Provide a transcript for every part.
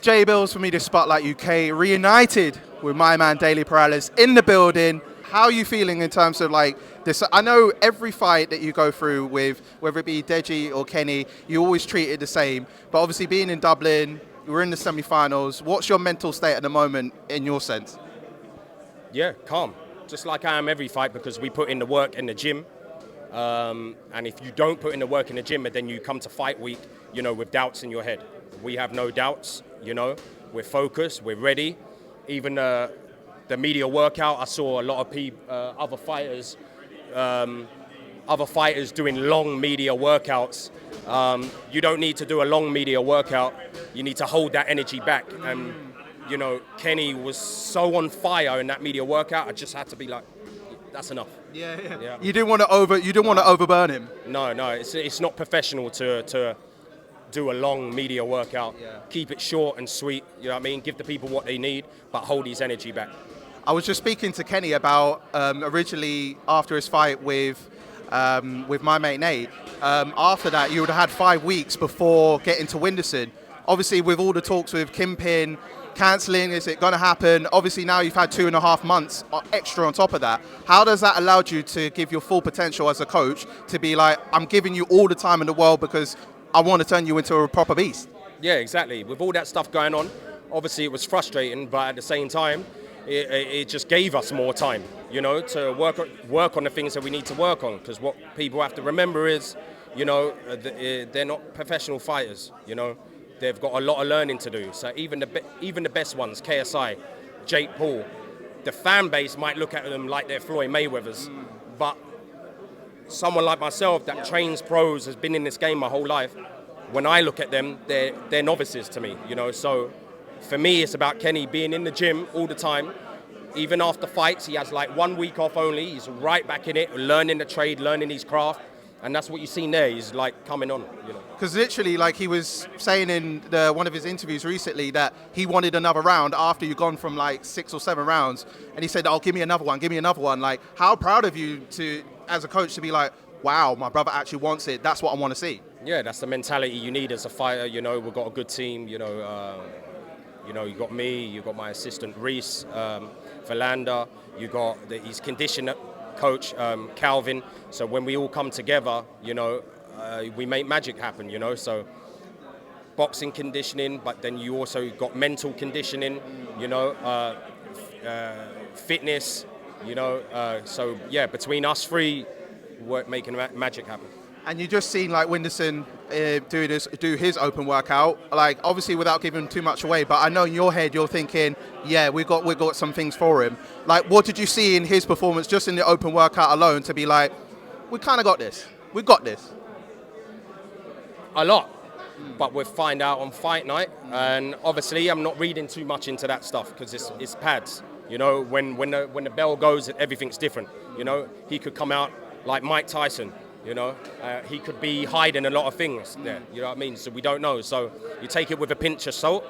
J Bills for me to Spotlight UK, reunited with my man Daley Perales in the building. How are you feeling in terms of like this? I know every fight that you go through with, whether it be Deji or Kenny, you always treat it the same. But obviously being in Dublin, we're in the semi-finals. What's your mental state at the moment in your sense? Yeah, calm. Just like I am every fight because we put in the work in the gym. And if you don't put in the work in the gym and then you come to fight week, with doubts in your head. We have no doubts, we're focused, we're ready. Even the media workout, I saw a lot of other fighters doing long media workouts. You don't need to do a long media workout. You need to hold that energy back. And, Kenny was so on fire in that media workout, I just had to be like, that's enough. Yeah. You didn't want to overburn him. No, it's not professional to do a long media workout. Yeah. Keep it short and sweet. You know what I mean? Give the people what they need, but hold his energy back. I was just speaking to Kenny about originally after his fight with my mate Nate. After that, you would have had 5 weeks before getting to Whindersson. Obviously, with all the talks with Kingpin cancelling, is it going to happen? Obviously, now you've had 2.5 months extra on top of that. How does that allow you to give your full potential as a coach to be like, I'm giving you all the time in the world because I want to turn you into a proper beast? Yeah, exactly. With all that stuff going on, obviously it was frustrating, but at the same time, it just gave us more time, to work on the things that we need to work on. Because what people have to remember is, they're not professional fighters, They've got a lot of learning to do. So even the best ones, KSI, Jake Paul, the fan base might look at them like they're Floyd Mayweathers. But someone like myself that trains pros, has been in this game my whole life, when I look at them, they're novices to me, So for me, it's about Kenny being in the gym all the time. Even after fights, he has like 1 week off only. He's right back in it, learning the trade, learning his craft. And that's what you've seen there. He's like coming on, Because literally, like he was saying in one of his interviews recently that he wanted another round after you've gone from like 6 or 7 rounds. And he said, oh, give me another one. Like, how proud of you as a coach to be like, wow, my brother actually wants it. That's what I want to see. Yeah, that's the mentality you need as a fighter. We've got a good team, you got me, you got my assistant Reese, Verlander, you got his conditioner coach, Calvin. So when we all come together, we make magic happen, So boxing conditioning, but then you also got mental conditioning, fitness, so yeah, between us three, we're making magic happen. And you just seen like Whindersson do his open workout, like obviously without giving too much away. But I know in your head you're thinking, yeah, we got some things for him. Like, what did you see in his performance just in the open workout alone to be like, we kind of got this, we got this? A lot, but we'll find out on fight night. And obviously, I'm not reading too much into that stuff because it's pads. When the bell goes, everything's different. He could come out like Mike Tyson. He could be hiding a lot of things there. You know what I mean? So we don't know. So you take it with a pinch of salt,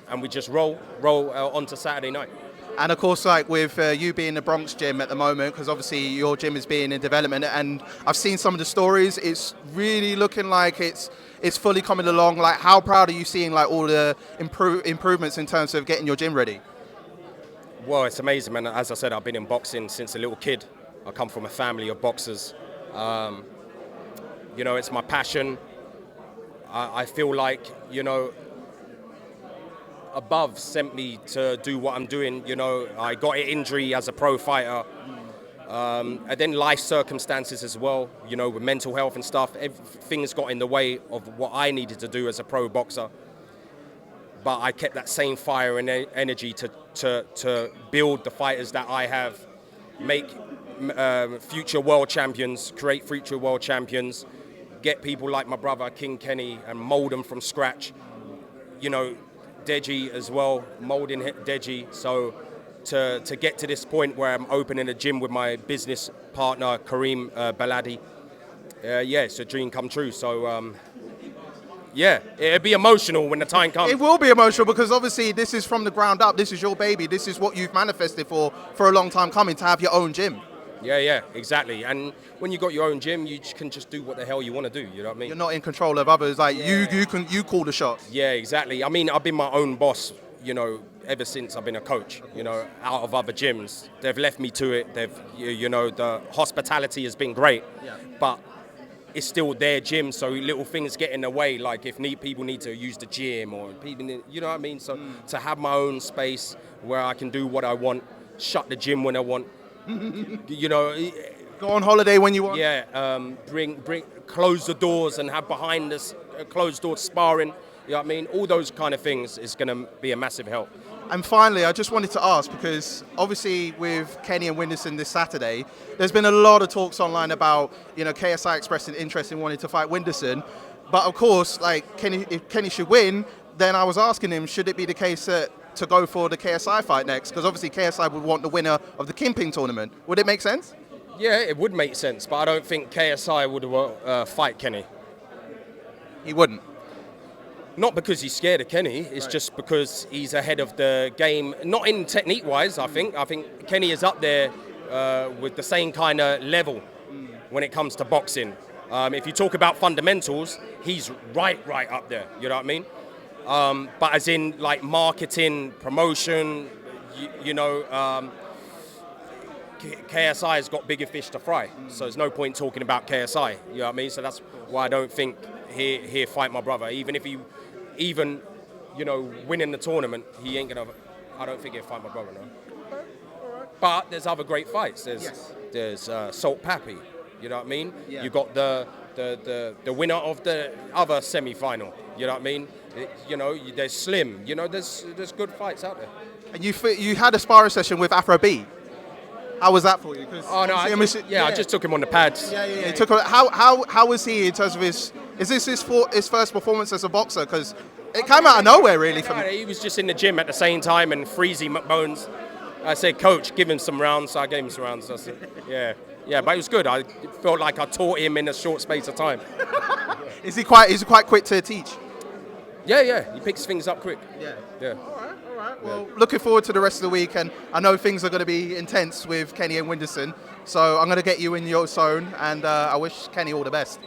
and we just roll onto Saturday night. And of course, like with you being in the Bronx gym at the moment, because obviously your gym is being in development, and I've seen some of the stories. It's really looking like it's fully coming along. Like, how proud are you seeing like all the improvements in terms of getting your gym ready? Well, it's amazing, man. As I said, I've been in boxing since a little kid. I come from a family of boxers. It's my passion. I feel like, above sent me to do what I'm doing. I got an injury as a pro fighter. And then life circumstances as well, with mental health and stuff. Things got in the way of what I needed to do as a pro boxer. But I kept that same fire and energy to build the fighters that I have, make future world champions, create future world champions, get people like my brother King Kenny and mold them from scratch. Deji as well, molding Deji. So to get to this point where I'm opening a gym with my business partner Kareem Baladi, it's a dream come true. So it'll be emotional when the time comes. It will be emotional because obviously this is from the ground up. This is your baby. This is what you've manifested for a long time coming, to have your own gym. Yeah, exactly. And when you got your own gym, you can just do what the hell you want to do. You know what I mean? You're not in control of others. Like you call the shots. Yeah, exactly. I mean, I've been my own boss, ever since I've been a coach, out of other gyms. They've left me to it. The hospitality has been great, but it's still their gym, so little things get in the way, like if people need to use the gym or people, you know what I mean? So to have my own space where I can do what I want, shut the gym when I want, Go on holiday when you want. yeah, close the doors and have behind us closed door sparring. You know what I mean? All those kind of things is going to be a massive help. And finally, I just wanted to ask, because obviously with Kenny and Whindersson this Saturday, there's been a lot of talks online about, KSI expressing interest in wanting to fight Whindersson. But of course, like if Kenny should win, then I was asking him, should it be the case to go for the KSI fight next? Because obviously KSI would want the winner of the Kingpin tournament. Would it make sense? Yeah, it would make sense, but I don't think KSI would fight Kenny. He wouldn't. Not because he's scared of Kenny, it's just because he's ahead of the game. Not in technique-wise, I think. I think Kenny is up there with the same kind of level when it comes to boxing. If you talk about fundamentals, he's right up there, you know what I mean? But as in, like, marketing, promotion, KSI has got bigger fish to fry. So there's no point talking about KSI, you know what I mean? So that's why I don't think he'll fight my brother. Even winning the tournament, he ain't gonna. I don't think he'll fight my brother, no. Okay, all right. But there's other great fights. There's Salt Pappy. You know what I mean? Yeah. You got the winner of the other semi-final. You know what I mean? There's Slim. There's good fights out there. And you had a sparring session with Afro B. How was that for you? Oh no, I just took him on the pads. Yeah. How was he in terms of his? Is this his first performance as a boxer? Because it came out of nowhere, really. For me. He was just in the gym at the same time, and Freezy McBones. I said, Coach, give him some rounds. So I gave him some rounds. I said, yeah, but it was good. I felt like I taught him in a short space of time. Is he quite quick to teach? Yeah. He picks things up quick. Yeah. All right. Well, looking forward to the rest of the week, and I know things are going to be intense with Kenny and Whindersson. So I'm going to get you in your zone, and I wish Kenny all the best.